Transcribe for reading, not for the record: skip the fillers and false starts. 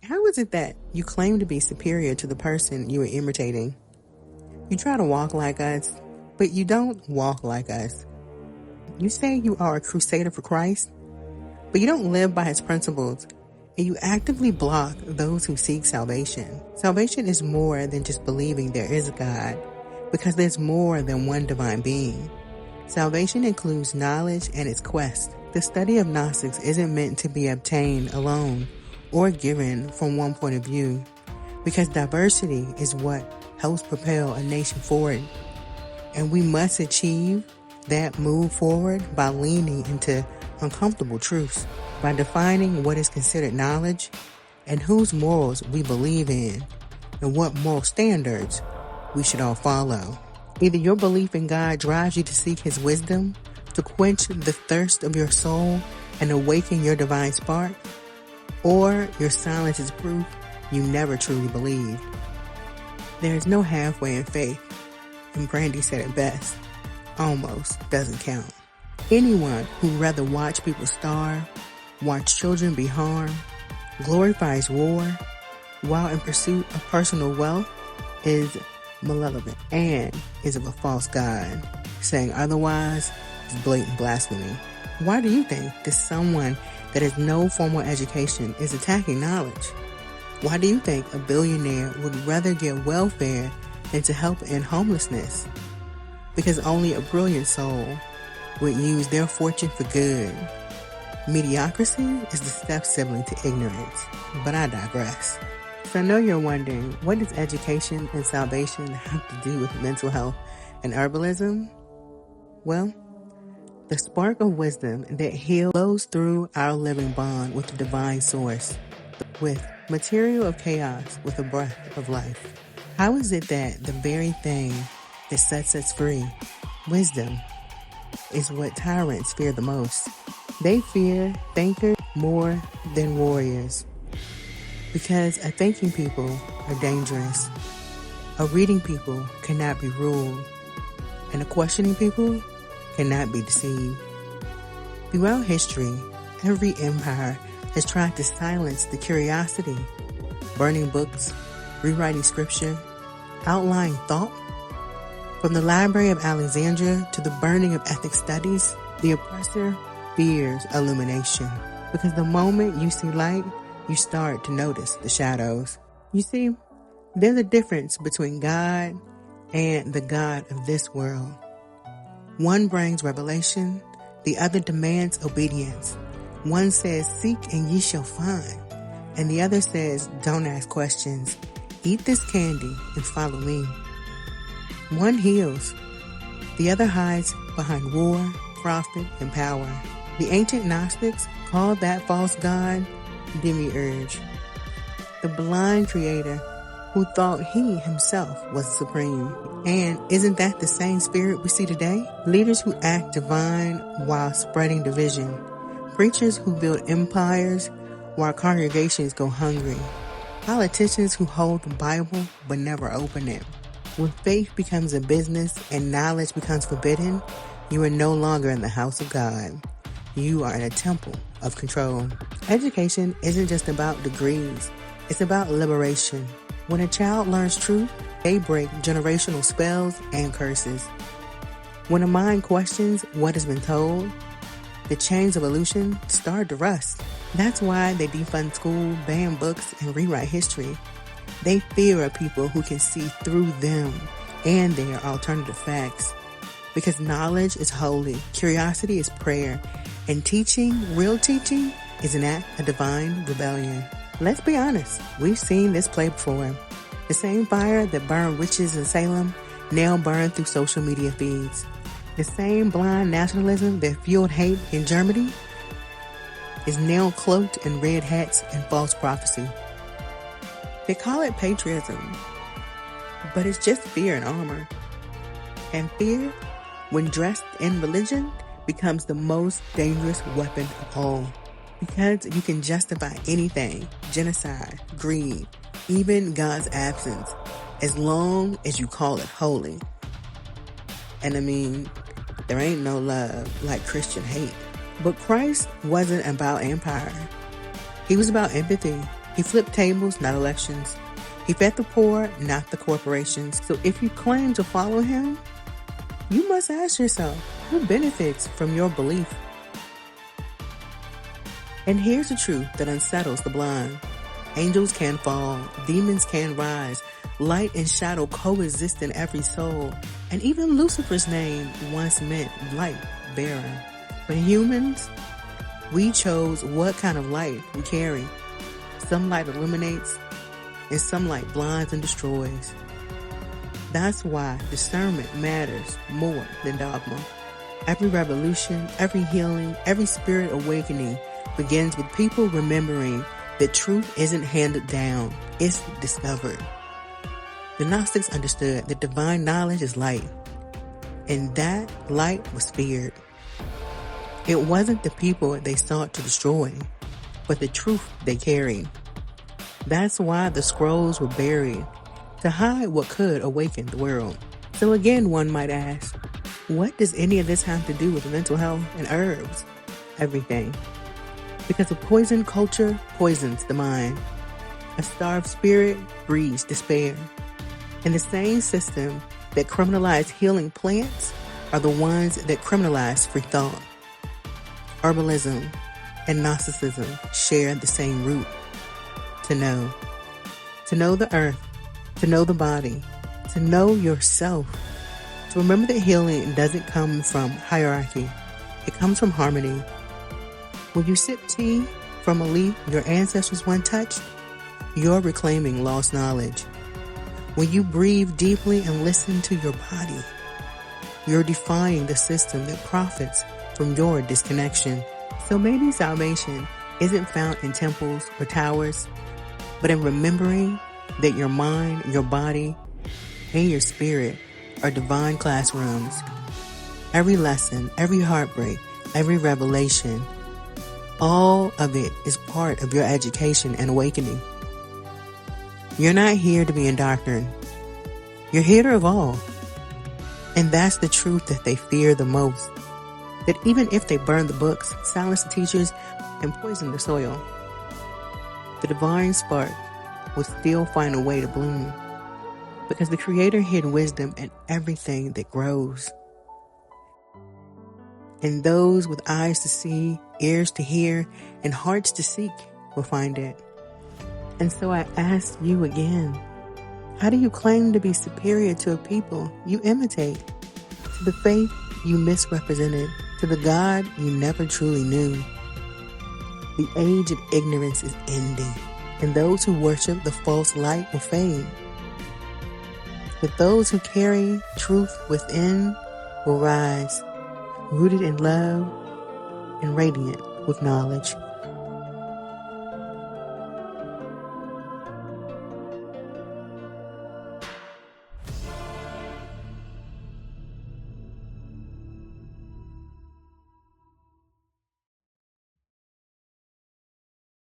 How is it that you claim to be superior to the person you are imitating? You try to walk like us, but you don't walk like us. You say you are a crusader for Christ, but you don't live by his principles, and you actively block those who seek salvation. Salvation is more than just believing there is a God, because there's more than one divine being. Salvation includes knowledge and its quest. The study of Gnostics isn't meant to be obtained alone or given from one point of view, because diversity is what helps propel a nation forward. And we must achieve that move forward by leaning into uncomfortable truths, by defining what is considered knowledge and whose morals we believe in and what moral standards we should all follow. Either your belief in God drives you to seek his wisdom, to quench the thirst of your soul and awaken your divine spark, or your silence is proof you never truly believed. There is no halfway in faith, and Brandy said it best, almost doesn't count. Anyone who'd rather watch people starve, watch children be harmed, glorifies war, while in pursuit of personal wealth, is malevolent and is of a false god. Saying otherwise is blatant blasphemy. Why do you think that someone that has no formal education is attacking knowledge? Why do you think a billionaire would rather get welfare than to help end homelessness? Because only a brilliant soul would use their fortune for good. Mediocrity is the step-sibling to ignorance, but I digress. So I know you're wondering, what does education and salvation have to do with mental health and herbalism? Well, the spark of wisdom that flows through our living bond with the divine source, with material of chaos, with a breath of life. How is it that the very thing that sets us free, wisdom, is what tyrants fear the most? They fear thinkers more than warriors, because a thinking people are dangerous, a reading people cannot be ruled, and a questioning people cannot be deceived. Throughout history, every empire has tried to silence the curiosity, burning books, rewriting scripture, outlying thought. From the Library of Alexandria to the burning of ethics studies, the oppressor fears illumination, because the moment you see light, you start to notice the shadows. You see, there's a difference between God and the God of this world. One brings revelation, the other demands obedience. One says, seek and ye shall find, and the other says, don't ask questions. Eat this candy and follow me. One heals, the other hides behind war, profit, and power. The ancient Gnostics called that false god Demiurge, the blind creator who thought he himself was supreme. And isn't that the same spirit we see today? Leaders who act divine while spreading division. Preachers who build empires while congregations go hungry. Politicians who hold the Bible but never open it. When faith becomes a business and knowledge becomes forbidden, you are no longer in the house of God. You are in a temple of control. Education isn't just about degrees. It's about liberation. When a child learns truth, they break generational spells and curses. When a mind questions what has been told, the chains of illusion start to rust. That's why they defund school, ban books, and rewrite history. They fear a people who can see through them and their alternative facts. Because knowledge is holy, curiosity is prayer, and teaching, real teaching, is an act of divine rebellion. Let's be honest, we've seen this play before. The same fire that burned witches in Salem now burned through social media feeds. The same blind nationalism that fueled hate in Germany is now cloaked in red hats and false prophecy. They call it patriotism, but it's just fear and armor. And fear, when dressed in religion, becomes the most dangerous weapon of all. Because you can justify anything, genocide, greed, even God's absence, as long as you call it holy. And I mean, there ain't no love like Christian hate. But Christ wasn't about empire. He was about empathy. He flipped tables, not elections. He fed the poor, not the corporations. So if you claim to follow him, you must ask yourself, who benefits from your belief? And here's the truth that unsettles the blind. Angels can fall, demons can rise, light and shadow coexist in every soul, and even Lucifer's name once meant light bearer. But humans, we chose what kind of light we carry. Some light illuminates, and some light blinds and destroys. That's why discernment matters more than dogma. Every revolution, every healing, every spirit awakening begins with people remembering that truth isn't handed down, it's discovered. The Gnostics understood that divine knowledge is light, and that light was feared. It wasn't the people they sought to destroy, but the truth they carried. That's why the scrolls were buried, to hide what could awaken the world. So again, one might ask, what does any of this have to do with mental health and herbs? Everything. Because a poisoned culture poisons the mind. A starved spirit breeds despair. And the same system that criminalized healing plants are the ones that criminalize free thought. Herbalism and Gnosticism share the same root. To know. To know the earth. To know the body. To know yourself. To remember that healing doesn't come from hierarchy. It comes from harmony. When you sip tea from a leaf your ancestors once touched, you're reclaiming lost knowledge. When you breathe deeply and listen to your body, you're defying the system that profits from your disconnection. So maybe salvation isn't found in temples or towers, but in remembering that your mind, your body, and your spirit are divine classrooms. Every lesson, every heartbreak, every revelation, all of it is part of your education and awakening. You're not here to be indoctrinated. You're here to evolve. And that's the truth that they fear the most. That even if they burn the books, silence the teachers, and poison the soil, the divine spark will still find a way to bloom. Because the Creator hid wisdom in everything that grows. And those with eyes to see, ears to hear, and hearts to seek will find it. And so I ask you again, how do you claim to be superior to a people you imitate? To the faith you misrepresented, to the God you never truly knew. The age of ignorance is ending, and those who worship the false light will fade. But those who carry truth within will rise, rooted in love and radiant with knowledge.